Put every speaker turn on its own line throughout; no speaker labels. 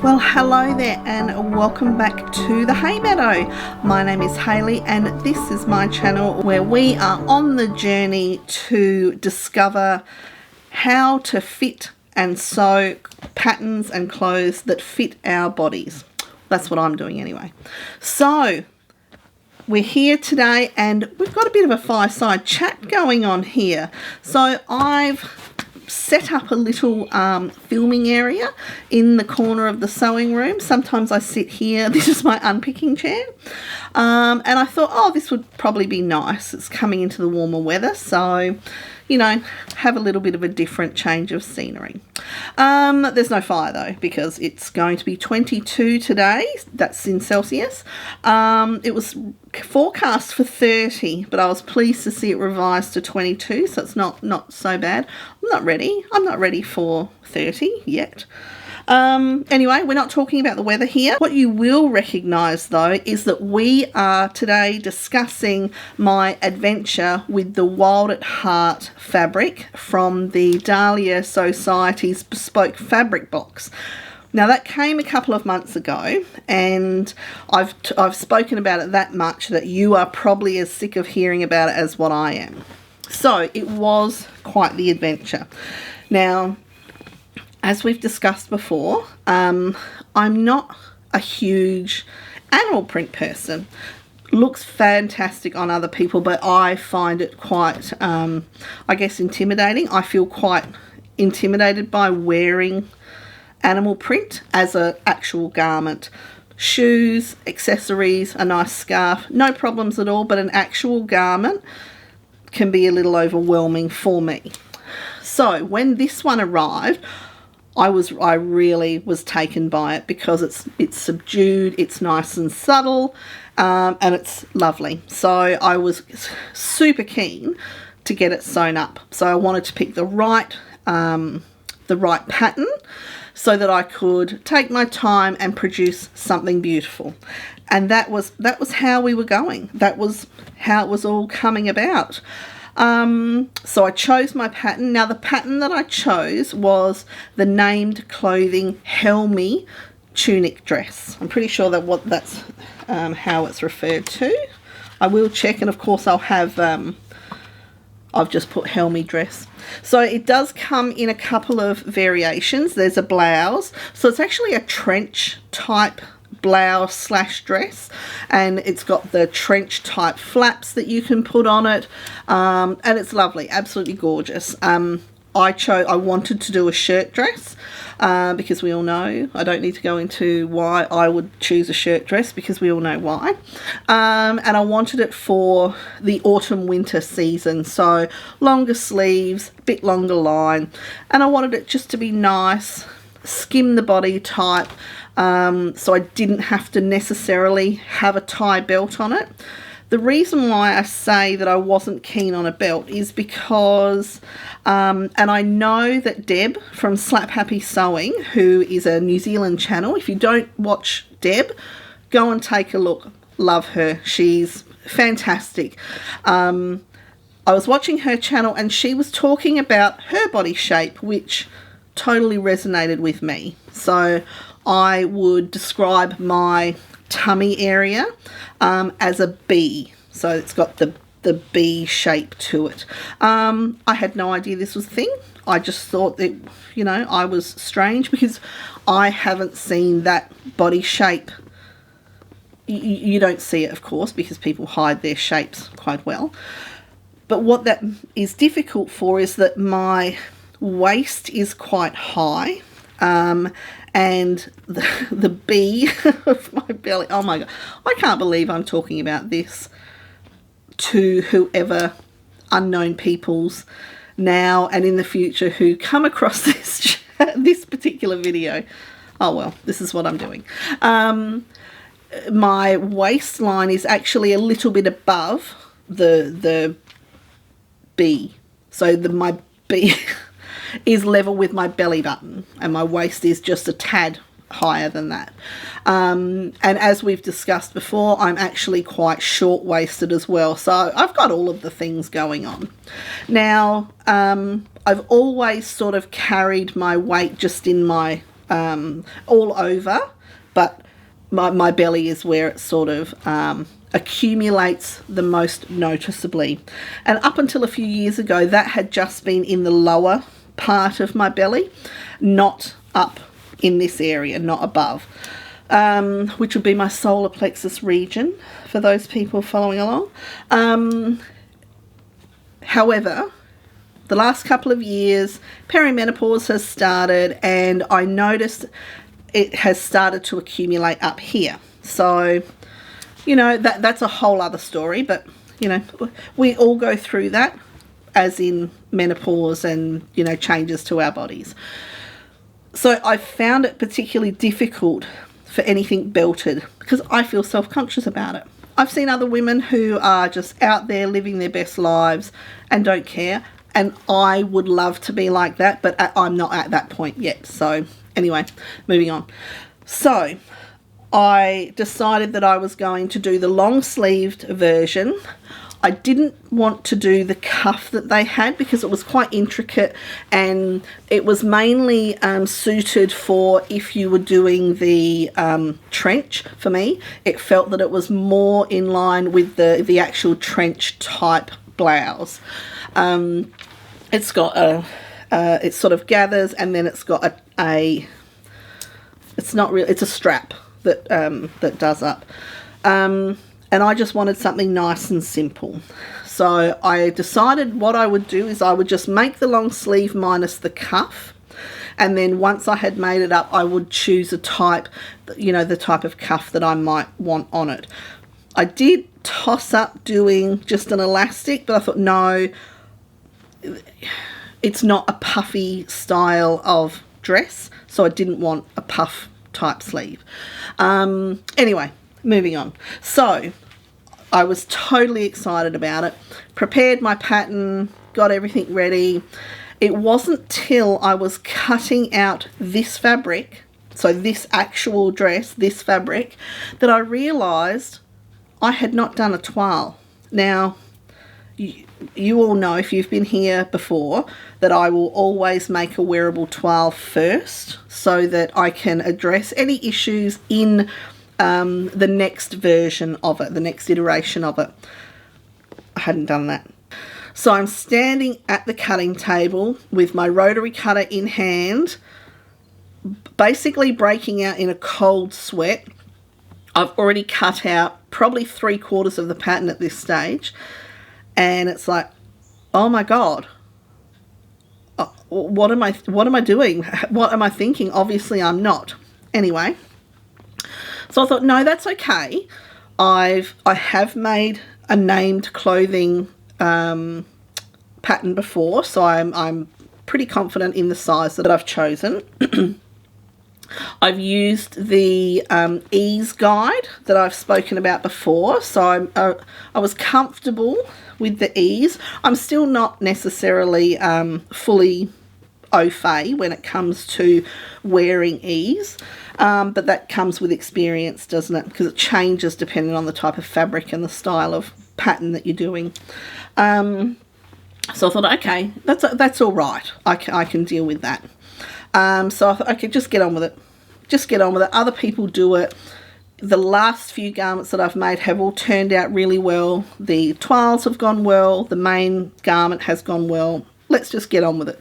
Well, hello there and welcome back to the Hay Meadow. My name is Hayley and this is my channel where we are on the journey to discover how to fit and sew patterns and clothes that fit our bodies. That's what I'm doing anyway. So we're here today and we've got a bit of a fireside chat going on here. So I've set up a little filming area in the corner of the sewing room. Sometimes I sit here. This is my unpicking chair. And I thought, oh, this would probably be nice. It's coming into the warmer weather, so, you know, have a little bit of a different change of scenery. There's no fire though, because it's going to be 22 today. That's in Celsius. It was forecast for 30, but I was pleased to see it revised to 22, so it's not so bad. I'm not ready for 30 yet. Anyway, we're not talking about the weather here. What you will recognise though is that we are today discussing my adventure with the Wild at Heart fabric from the Dahlia Sewciety's Bespoke fabric box. Now that came a couple of months ago and I've spoken about it that much that you are probably as sick of hearing about it as what I am. So it was quite the adventure. Now, as we've discussed before, I'm not a huge animal print person. Looks fantastic on other people, but I find it quite, I guess, intimidating. I feel quite intimidated by wearing animal print as an actual garment. Shoes, accessories, a nice scarf, no problems at all, but an actual garment can be a little overwhelming for me. So when this one arrived, I really was taken by it because it's subdued, it's nice and subtle, and it's lovely. So I was super keen to get it sewn up. So I wanted to pick the right pattern so that I could take my time and produce something beautiful. And that was how we were going. That was how it was all coming about. So I chose my pattern. Now the pattern that I chose was the named clothing Helmy tunic dress. I'm pretty sure that's how it's referred to. I will check, and of course I'll have I've just put Helmy dress. So it does come in a couple of variations. There's a blouse, so it's actually a trench type blouse / dress, and it's got the trench type flaps that you can put on it, and it's lovely, absolutely gorgeous. I wanted to do a shirt dress because we all know, I don't need to go into why I would choose a shirt dress because we all know why, and I wanted it for the autumn winter season, so longer sleeves, bit longer line, and I wanted it just to be nice, skim the body type, so I didn't have to necessarily have a tie belt on it. The reason why I say that I wasn't keen on a belt is because, and I know that Deb from Slap Happy Sewing, who is a New Zealand channel, if you don't watch Deb, go and take a look. Love her. She's fantastic. I was watching her channel and she was talking about her body shape, which totally resonated with me. So I would describe my tummy area as a B, so it's got the B shape to it. I had no idea this was a thing. I just thought that, you know, I was strange because I haven't seen that body shape, you don't see it, of course, because people hide their shapes quite well. But what that is difficult for is that my waist is quite high, and the B of my belly, oh my God, I can't believe I'm talking about this to whoever unknown peoples now and in the future who come across this particular video. Oh well, this is what I'm doing. My waistline is actually a little bit above the B, so my B is level with my belly button, and my waist is just a tad higher than that. And as we've discussed before, I'm actually quite short-waisted as well, so I've got all of the things going on. Now, I've always sort of carried my weight just in my all over, but my belly is where it sort of accumulates the most noticeably. And up until a few years ago, that had just been in the lower part of my belly, not up in this area, not above, which would be my solar plexus region for those people following along. However, the last couple of years, perimenopause has started, and I noticed it has started to accumulate up here. So, you know, that's a whole other story, but, you know, we all go through that, as in menopause and, you know, changes to our bodies. So I found it particularly difficult for anything belted because I feel self-conscious about it. I've seen other women who are just out there living their best lives and don't care, and I would love to be like that, but I'm not at that point yet. So anyway, moving on. So I decided that I was going to do the long-sleeved version. I didn't want to do the cuff that they had because it was quite intricate, and it was mainly suited for if you were doing the trench. For me, it felt that it was more in line with the actual trench type blouse. It's got it sort of gathers, and then it's got it's not really, it's a strap that that does up. And I just wanted something nice and simple. So I decided what I would do is I would just make the long sleeve minus the cuff. And then once I had made it up, I would choose a type, you know, the type of cuff that I might want on it. I did toss up doing just an elastic, but I thought, no, it's not a puffy style of dress. So I didn't want a puff type sleeve. Anyway, moving on. So I was totally excited about it, prepared my pattern, got everything ready. It wasn't till I was cutting out this fabric, so this actual dress, this fabric, that I realised I had not done a toile. Now, you all know, if you've been here before, that I will always make a wearable toile first so that I can address any issues in the next version of it, the next iteration of it. I hadn't done that. So I'm standing at the cutting table with my rotary cutter in hand, basically breaking out in a cold sweat. I've already cut out probably 3/4 of the pattern at this stage, and it's like, oh my God, what am I doing? What am I thinking? Obviously I'm not. Anyway, so I thought, no, that's okay. I have made a named clothing pattern before, so I'm pretty confident in the size that I've chosen. I've used the ease guide that I've spoken about before, so I was comfortable with the ease. I'm still not necessarily fully au fait when it comes to wearing ease, but that comes with experience, doesn't it? Because it changes depending on the type of fabric and the style of pattern that you're doing. So I thought, okay, that's all right. I can deal with that. So I thought, okay, just get on with it. Just get on with it. Other people do it. The last few garments that I've made have all turned out really well. The toiles have gone well. The main garment has gone well. Let's just get on with it.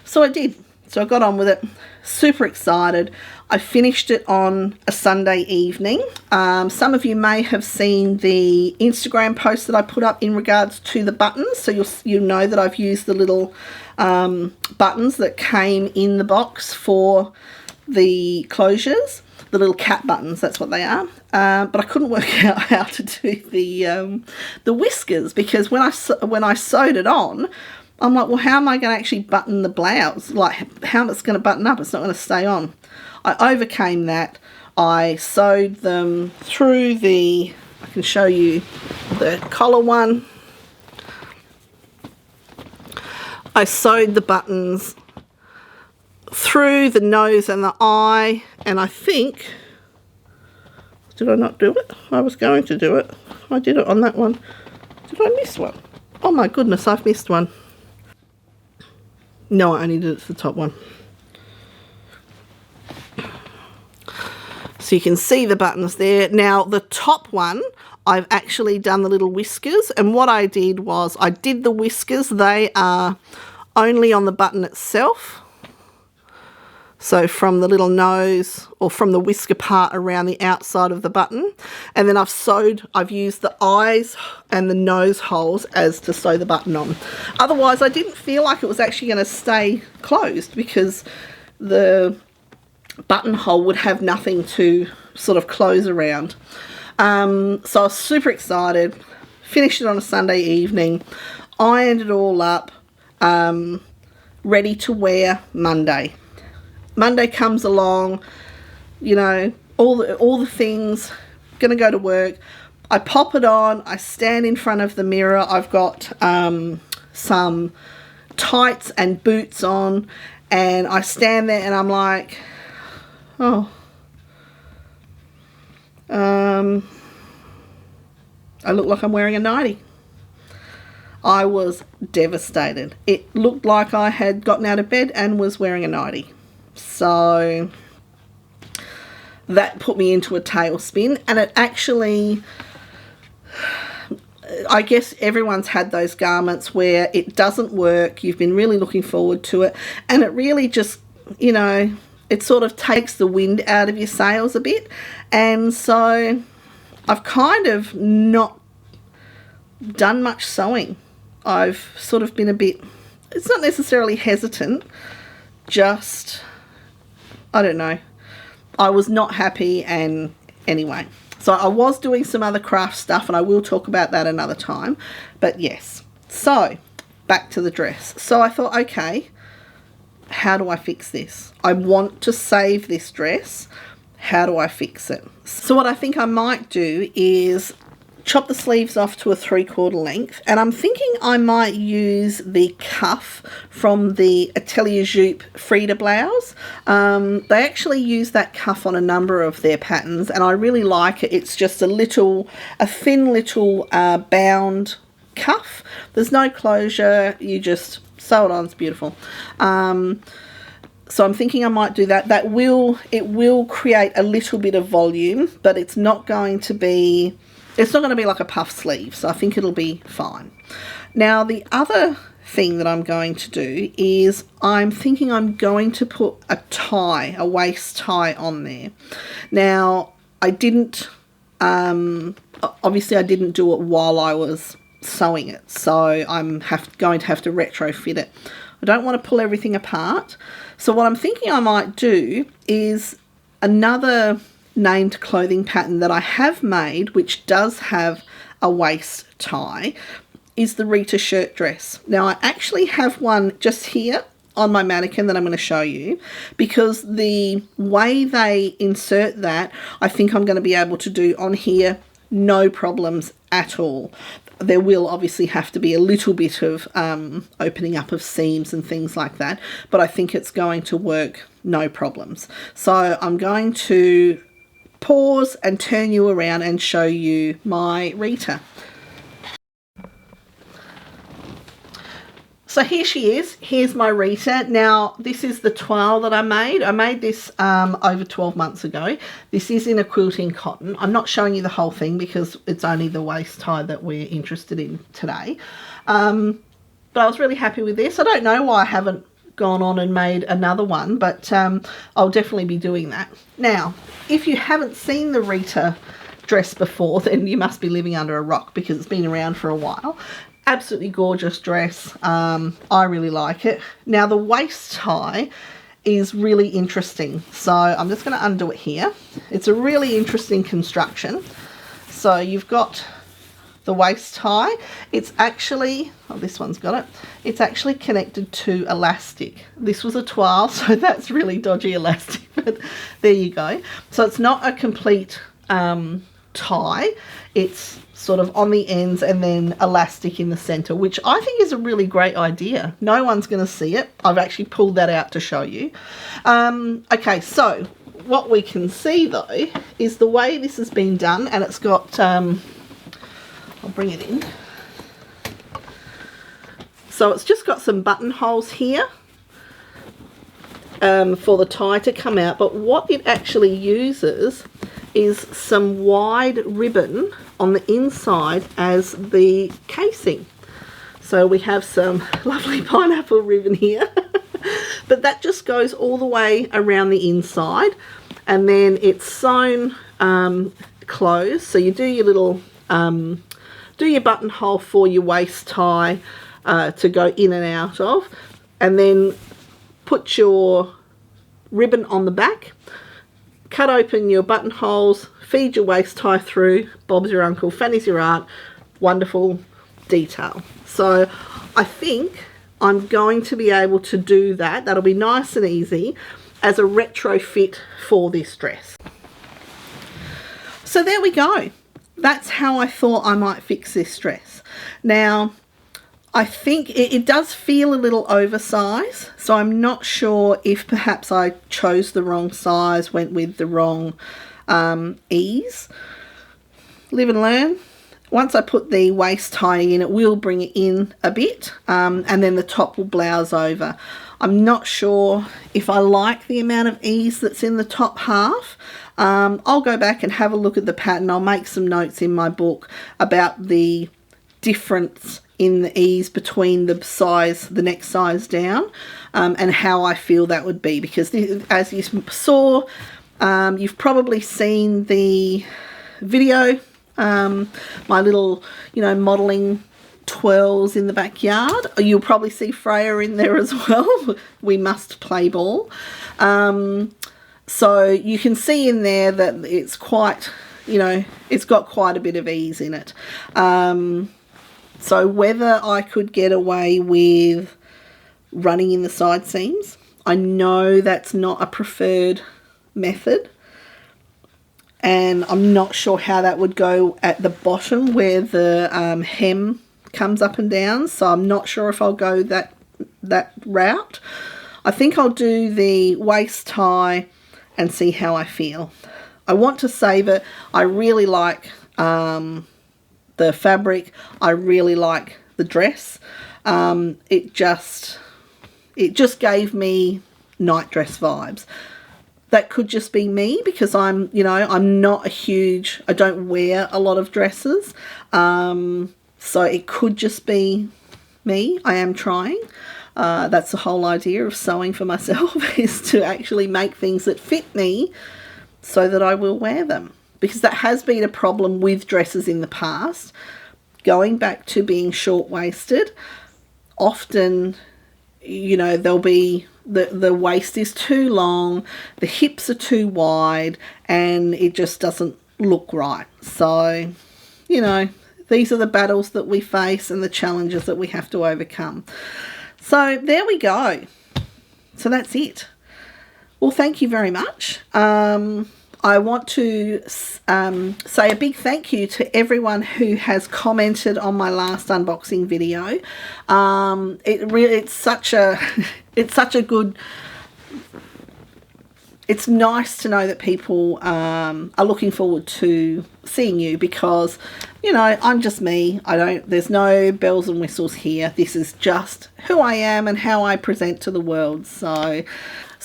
So I did. So I got on with it, super excited. I finished it on a Sunday evening. Some of you may have seen the Instagram post that I put up in regards to the buttons. So you'll know that I've used the little buttons that came in the box for the closures. The little cat buttons, that's what they are. But I couldn't work out how to do the whiskers, because when I sewed it on, I'm like, well, how am I going to actually button the blouse? Like, how am I going to button up? It's not going to stay on. I overcame that. I sewed them through I can show you the collar one. I sewed the buttons through the nose and the eye, and I think, did I not do it? I was going to do it. I did it on that one. Did I miss one? Oh my goodness, I've missed one. No, I only did it for the top one. So you can see the buttons there. Now the top one, I've actually done the little whiskers, and what I did was I did the whiskers. They are only on the button itself. So from the little nose, or from the whisker part around the outside of the button. And then I've used the eyes and the nose holes as to sew the button on. Otherwise, I didn't feel like it was actually going to stay closed, because the buttonhole would have nothing to sort of close around. So I was super excited, finished it on a Sunday evening, ironed it all up, ready to wear Monday. Monday comes along, you know, all the things, gonna go to work. I pop it on, I stand in front of the mirror. I've got some tights and boots on, and I stand there and I'm like, oh, I look like I'm wearing a nightie. I was devastated. It looked like I had gotten out of bed and was wearing a nightie. So that put me into a tailspin, and it actually, I guess everyone's had those garments where it doesn't work, you've been really looking forward to it, and it really just, you know, it sort of takes the wind out of your sails a bit. And so I've kind of not done much sewing. I've sort of been a bit, it's not necessarily hesitant, just, I don't know, I was not happy. And anyway, so I was doing some other craft stuff, and I will talk about that another time. But yes, so back to the dress. So I thought, okay, how do I fix this? I want to save this dress. How do I fix it? So what I think I might do is chop the sleeves off to a 3/4 length, and I'm thinking I might use the cuff from the Atelier Jupe Frida blouse. They actually use that cuff on a number of their patterns, and I really like it. It's just a thin little bound cuff. There's no closure, you just sew it on. It's beautiful. So I'm thinking I might do that. It will create a little bit of volume, but it's not going to be like a puff sleeve, so I think it'll be fine. Now the other thing that I'm going to do is I'm thinking I'm going to put a waist tie on there. Now I didn't, obviously I didn't do it while I was sewing it, so I'm going to have to retrofit it. I don't want to pull everything apart. So what I'm thinking I might do is another named clothing pattern that I have made, which does have a waist tie, is the Rita shirt dress. Now I actually have one just here on my mannequin that I'm going to show you, because the way they insert that, I think I'm going to be able to do on here no problems at all. There will obviously have to be a little bit of opening up of seams and things like that, but I think it's going to work no problems. So I'm going to pause and turn you around and show you my Rita. So here she is. Here's my Rita. Now this is the toile that I made. I made this over 12 months ago. This is in a quilting cotton. I'm not showing you the whole thing because it's only the waist tie that we're interested in today. But I was really happy with this. I don't know why I haven't gone on and made another one, but I'll definitely be doing that. Now, if you haven't seen the Rita dress before, then you must be living under a rock because it's been around for a while. Absolutely gorgeous dress. I really like it. Now, the waist tie is really interesting. So I'm just going to undo it here. It's a really interesting construction. So you've got the waist tie. It's actually, oh, this one's got it. It's actually connected to elastic. This was a toile, so that's really dodgy elastic, but there you go. So it's not a complete tie. It's sort of on the ends and then elastic in the center, which I think is a really great idea. No one's going to see it. I've actually pulled that out to show you. Okay, so what we can see though is the way this has been done, and it's got I'll bring it in. So it's just got some buttonholes here for the tie to come out, but what it actually uses is some wide ribbon on the inside as the casing. So we have some lovely pineapple ribbon here, but that just goes all the way around the inside, and then it's sewn closed. So you do your little do your buttonhole for your waist tie to go in and out of, and then put your ribbon on the back, cut open your buttonholes, feed your waist tie through. Bob's your uncle, Fanny's your aunt. Wonderful detail. So I think I'm going to be able to do that. That'll be nice and easy as a retrofit for this dress. So there we go. That's how I thought I might fix this dress. Now, I think it does feel a little oversized, so I'm not sure if perhaps I chose the wrong size, went with the wrong ease. Live and learn. Once I put the waist tie in, it will bring it in a bit, and then the top will blouse over. I'm not sure if I like the amount of ease that's in the top half. I'll go back and have a look at the pattern. I'll make some notes in my book about the difference in the ease between the size, the next size down, and how I feel that would be, because this, as you saw, you've probably seen the video, my little, modelling twirls in the backyard. You'll probably see Freya in there as well. We must play ball. So you can see in there that it's quite, it's got quite a bit of ease in it. So whether I could get away with running in the side seams, I know that's not a preferred method, and I'm not sure how that would go at the bottom where the hem comes up and down, so I'm not sure if I'll go that route. I think I'll do the waist tie and see how I feel. I want to save it. I really like the fabric. I really like the dress. It just gave me night dress vibes. That could just be me, because I'm not I don't wear a lot of dresses. So it could just be me. I am trying. That's the whole idea of sewing for myself, is to actually make things that fit me so that I will wear them. Because that has been a problem with dresses in the past. Going back to being short-waisted, often, there'll be the waist is too long, the hips are too wide, and it just doesn't look right. So, these are the battles that we face and the challenges that we have to overcome. So there we go. So that's it. Well, thank you very much. I want to say a big thank you to everyone who has commented on my last unboxing video. It's such a good. It's nice to know that people are looking forward to seeing you, because I'm just me. There's no bells and whistles here. This is just who I am and how I present to the world. So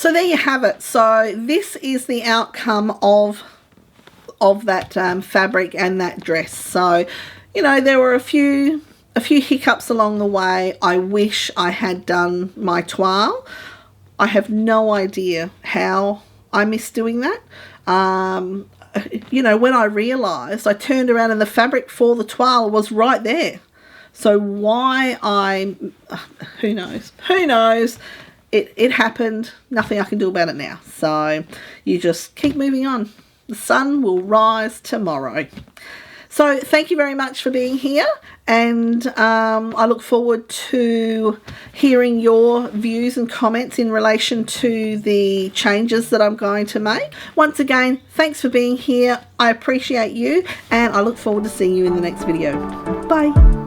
there you have it. So this is the outcome of that fabric and that dress. So, there were a few a few hiccups along the way. I wish I had done my toile. I have no idea how I missed doing that. You know, when I realised, I turned around and the fabric for the toile was right there. So why who knows? Who knows? It happened. Nothing I can do about it now. So you just keep moving on. The sun will rise tomorrow. So thank you very much for being here, and I look forward to hearing your views and comments in relation to the changes that I'm going to make. Once again, thanks for being here. I appreciate you, and I look forward to seeing you in the next video. Bye.